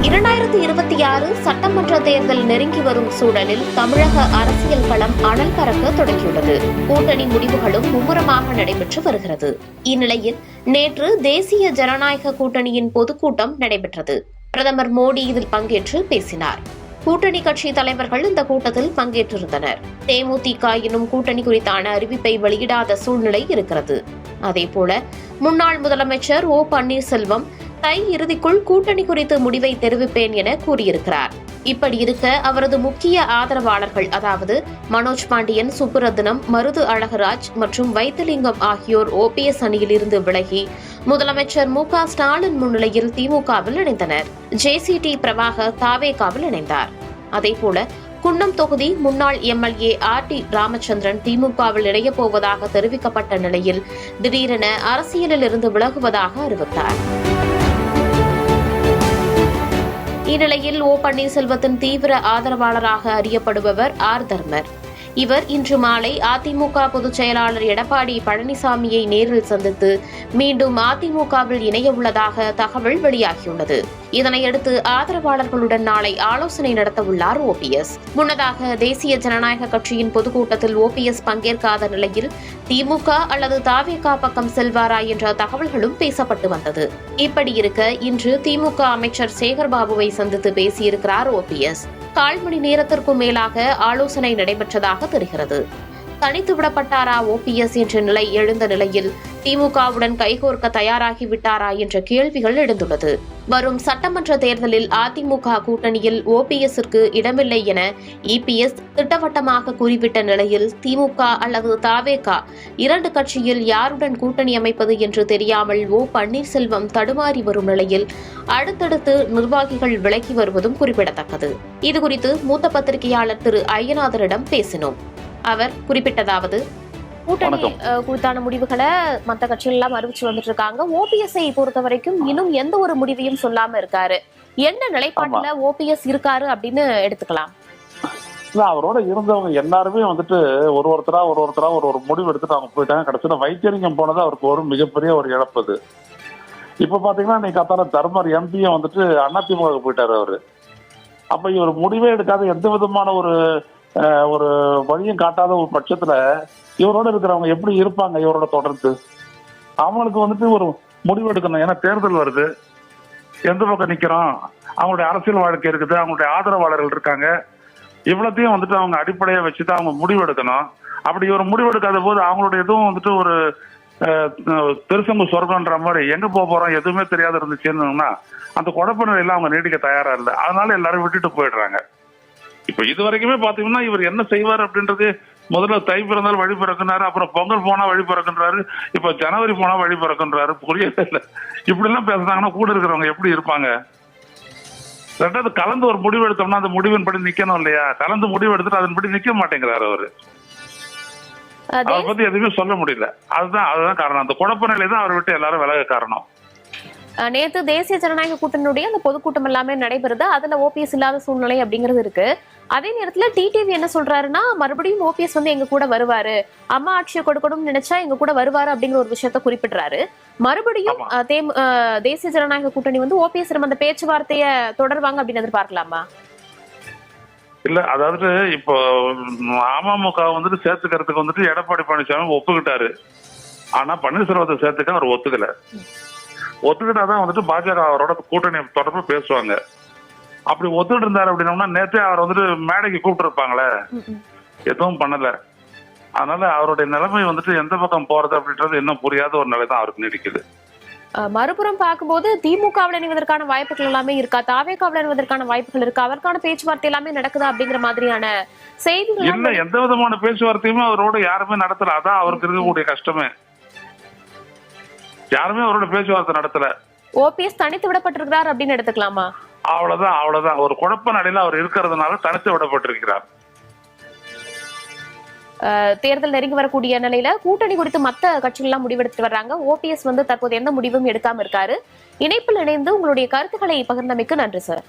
2026 சட்டமன்ற தேர்தல் நெருங்கி வரும் சூழலில் தமிழக அரசியல் களம் அனல் பறக்க தொடங்கியுள்ளது. கூட்டணி முடிவுகளும் மும்முரமாக நடைபெற்று வருகிறது. இந்நிலையில் நேற்று தேசிய ஜனநாயக கூட்டணியின் பொதுக்கூட்டம் நடைபெற்றது. பிரதமர் மோடி இதில் பங்கேற்று பேசினார். கூட்டணி கட்சி தலைவர்கள் இந்த கூட்டத்தில் பங்கேற்றிருந்தனர். தேமுதிக எனும் கூட்டணி குறித்தான அறிவிப்பை வெளியிடாத சூழ்நிலை இருக்கிறது. அதேபோல முன்னாள் முதலமைச்சர் ஓ பன்னீர்செல்வம் தை இறுதிக்குள் கூட்டணி குறித்து முடிவை தெரிவிப்பேன் என கூறியிருக்கிறார். இப்படி இருக்க அவரது முக்கிய ஆதரவாளர்கள் அதாவது மனோஜ் பாண்டியன், சுப்புரத்னம், மருது அழகராஜ் மற்றும் வைத்திலிங்கம் ஆகியோர் ஓபிஎஸ் அணியில் இருந்து விலகி முதலமைச்சர் மு க ஸ்டாலின் முன்னிலையில் திமுகவில் இணைந்தனர். ஜேசிடி பிரபாகர் தாவேகாவில் இணைந்தார். அதேபோல குன்னம் தொகுதி முன்னாள் எம்எல்ஏ ஆர்.டி. ராமச்சந்திரன் திமுகவில் இணையப் போவதாக தெரிவிக்கப்பட்ட நிலையில் திடீரென அரசியலில் இருந்து விலகுவதாக அறிவித்தார். இந்நிலையில் ஓ பன்னீர்செல்வத்தின் தீவிர ஆதரவாளராக அறியப்படுபவர் ஆர் தர்மர். இவர் இன்று மாலை அதிமுக பொதுச் செயலாளர் எடப்பாடி பழனிசாமியை நேரில் சந்தித்து மீண்டும் அதிமுகவில் இணைய உள்ளதாக தகவல் வெளியாகியுள்ளது. இதனையடுத்து ஆதரவாளர்களுடன் நாளை ஆலோசனை நடத்தவுள்ளார் ஓபிஎஸ். முன்னதாக தேசிய ஜனநாயக கட்சியின் பொதுக்கூட்டத்தில் ஓபிஎஸ் பங்கேற்காத நிலையில் திமுக அல்லது தாவேகா பக்கம் செல்வாரா என்ற தகவல்களும் பேசப்பட்டு வந்தது. இப்படி இருக்க இன்று திமுக அமைச்சர் சேகர்பாபுவை சந்தித்து பேசியிருக்கிறார் ஓபிஎஸ். 1/4 மணி நேரத்திற்கும் மேலாக ஆலோசனை நடைபெற்றதாக தெரிகிறது. தனித்து விடப்பட்டாரா ஓபிஎஸ் என்ற நிலை எழுந்த நிலையில் திமுகவுடன் கைகோர்க்க தயாராகிவிட்டாரா என்ற கேள்விகள் எழுந்துள்ளது. வரும் சட்டமன்ற தேர்தலில் அதிமுக கூட்டணியில் ஓபிஎஸ்ற்கு இடமில்லை என இபிஎஸ் திட்டவட்டமாக கூறிவிட்ட நிலையில் திமுக அல்லது தாவேகா 2 கட்சியில் யாருடன் கூட்டணி அமைப்பது என்று தெரியாமல் ஓ பன்னீர்செல்வம் தடுமாறி வரும் நிலையில் அடுத்தடுத்து நிர்வாகிகள் விலகி வருவதும் குறிப்பிடத்தக்கது. இதுகுறித்து மூத்த பத்திரிகையாளர் திரு ஐயநாதரிடம் பேசினோம். அவர் குறிப்பிட்டதாவது, கூட்டணி குறித்தான முடிவுகளை மற்ற கட்சிகள் எல்லாம் அறிவிச்சு வந்துட்டு இருக்காங்க. ஓபிஎஸ்ஐ பொறுத்த வரைக்கும் இன்னும் எந்த ஒரு முடிவையும் சொல்லாம இருக்காரு. என்ன நிலைப்பாட்டுல ஓபிஎஸ் இருக்காரு அப்படின்னு எடுத்துக்கலாம்? அவரோட இருந்தவங்க எல்லாருமே வந்துட்டு ஒருத்தரா ஒரு முடிவு எடுத்துட்டு அவங்க போயிட்டாங்க. கடைசியில வைத்தியலிங்கம் போனது அவருக்கு ஒரு மிகப்பெரிய ஒரு இழப்பு. அது இப்ப பாத்தீங்கன்னா இன்னைக்கு அத்தால தர்மர் எம்பியும் வந்துட்டு அதிமுக போயிட்டாரு அவரு. அப்ப இவர் முடிவே எடுக்காத எந்த விதமான ஒரு வழியும் காட்டாத ஒரு பட்சத்துல இவரோட இருக்கிறவங்க எப்படி இருப்பாங்க? இவரோட தொடர்ந்து அவங்களுக்கு வந்துட்டு ஒரு முடிவு எடுக்கணும். ஏன்னா தேர்தல் வருது, எந்த பக்கம் நிக்கிறோம், அவங்களுடைய அரசியல் வாழ்க்கை இருக்குது, அவங்களுடைய ஆதரவாளர்கள் இருக்காங்க. இவ்வளத்தையும் வந்துட்டு அவங்க அடிப்படையை வச்சுதான் அவங்க முடிவு எடுக்கணும். அப்படி ஒரு முடிவு எடுக்காத போது அவங்களுடைய எதுவும் வந்துட்டு ஒரு பெருசங்கு சொர்க்கன்ற மாதிரி எங்க போறோம் எதுவுமே தெரியாத இருந்துச்சுன்னா அந்த குழப்ப நிலையில அவங்க நீடிக்க தயாரா இல்லை. அதனால எல்லாரும் விட்டுட்டு போயிடுறாங்க. இப்ப இது வரைக்குமே பாத்தீங்கன்னா இவர் என்ன செய்வார் அப்படின்றது, முதல்ல தை பிறந்தால் வழி பிறக்குனாரு, அப்புறம் பொங்கல் போனா வழி பிறக்குன்றாரு, இப்ப ஜனவரி போனா வழி பிறக்குன்றாரு. புரியவே இல்லை. இப்படி எல்லாம் பேசுனாங்கன்னா கூட இருக்கிறவங்க எப்படி இருப்பாங்க? ரெண்டாவது கலந்து ஒரு முடிவு எடுத்தோம்னா அந்த முடிவின்படி நிக்கணும் இல்லையா? கலந்து முடிவு எடுத்துட்டு அதன்படி நிக்க மாட்டேங்கிறாரு அவரு. அதை பத்தி எதுவுமே சொல்ல முடியல. அதுதான் காரணம். அந்த குழப்ப நிலை தான் அவரை விட்டு எல்லாரும் விலக காரணம். நேற்று தேசிய ஜனநாயக கூட்டணியுடைய அந்த பொதுக்கூட்டம் எல்லாமே நடைபெறுது. அதுல ஓபிஎஸ் இல்லாத சூழ்நிலை அப்படிங்கிறது இருக்கு. அதே நேரத்துல டிடிவி என்ன சொல்றாருன்னா, மறுபடியும் ஓபிஎஸ் வந்து எங்க கூட வருவாரு, அம்மா ஆட்சியை கொடுக்கணும்னு நினைச்சா எங்க கூட வருவாரு அப்படிங்கிற ஒரு விஷயத்த குறிப்பிடுறாரு. மறுபடியும் தேசிய ஜனநாயக கூட்டணி வந்து ஓபிஎஸ் அந்த பேச்சுவார்த்தைய தொடர்வாங்க அப்படின்னு எதிர்பார்க்கலாமா? இல்ல, அதாவது இப்போ அமமுக வந்துட்டு சேர்த்துக்கிறதுக்கு வந்துட்டு எடப்பாடி பழனிசாமி ஒப்புக்கிட்டாரு. ஆனா பன்னீர்செல்வத்தை சேர்த்துக்க அவர் ஒத்துக்கல. ஒத்துக்கிட்டாதான் வந்துட்டு பாஜக அவரோட கூட்டணி தொடர்பு பேசுவாங்க. அப்படி ஒத்துக்கிட்டு இருந்தாரு அப்படின்னா நேற்றே அவர் வந்துட்டு மேடைக்கு கூப்பிட்டு இருப்பாங்களே, எதுவும் பண்ணல. அதனால அவருடைய நிலைமை வந்துட்டு எந்த பக்கம் போறது அப்படின்றது இன்னும் புரியாத ஒரு நிலை தான் அவருக்கு நீடிக்குது. மறுபுறம் பார்க்கும்போது திமுகவில் இணைவதற்கான வாய்ப்புகள் எல்லாமே இருக்கா, தாவேகாவில் இணைவதற்கான வாய்ப்புகள் இருக்கா, அதற்கான பேச்சுவார்த்தை எல்லாமே நடக்குதா அப்படிங்கிற மாதிரியான செய்திகள் இல்ல. எந்த விதமான பேச்சுவார்த்தையுமே அவரோட யாருமே நடத்தல. அதான் அவருக்கு இருக்கக்கூடிய கஷ்டமே. யாருமே அவரோட பேச்சுவார்த்தை நடத்தல. ஓபிஎஸ் தனித்து விடப்பட்டிருக்கிறார் அப்படின்னு எடுத்துக்கலாமா? அவ்வளவுதான். ஒரு குழப்ப நிலையில அவர் இருக்கிறதுனால தனித்து விடப்பட்டிருக்கிறார். தேர்தல் நெருங்கி வரக்கூடிய நிலையில கூட்டணி குறித்து மத்த கட்சிகள் எல்லாம் முடிவெடுத்து வர்றாங்க. ஓபிஎஸ் வந்து தற்போது எந்த முடிவும் எடுக்காம இருக்காரு. இணைப்பில் இணைந்து உங்களுடைய கருத்துக்களை பகிர்ந்தமைக்கு நன்றி சார்.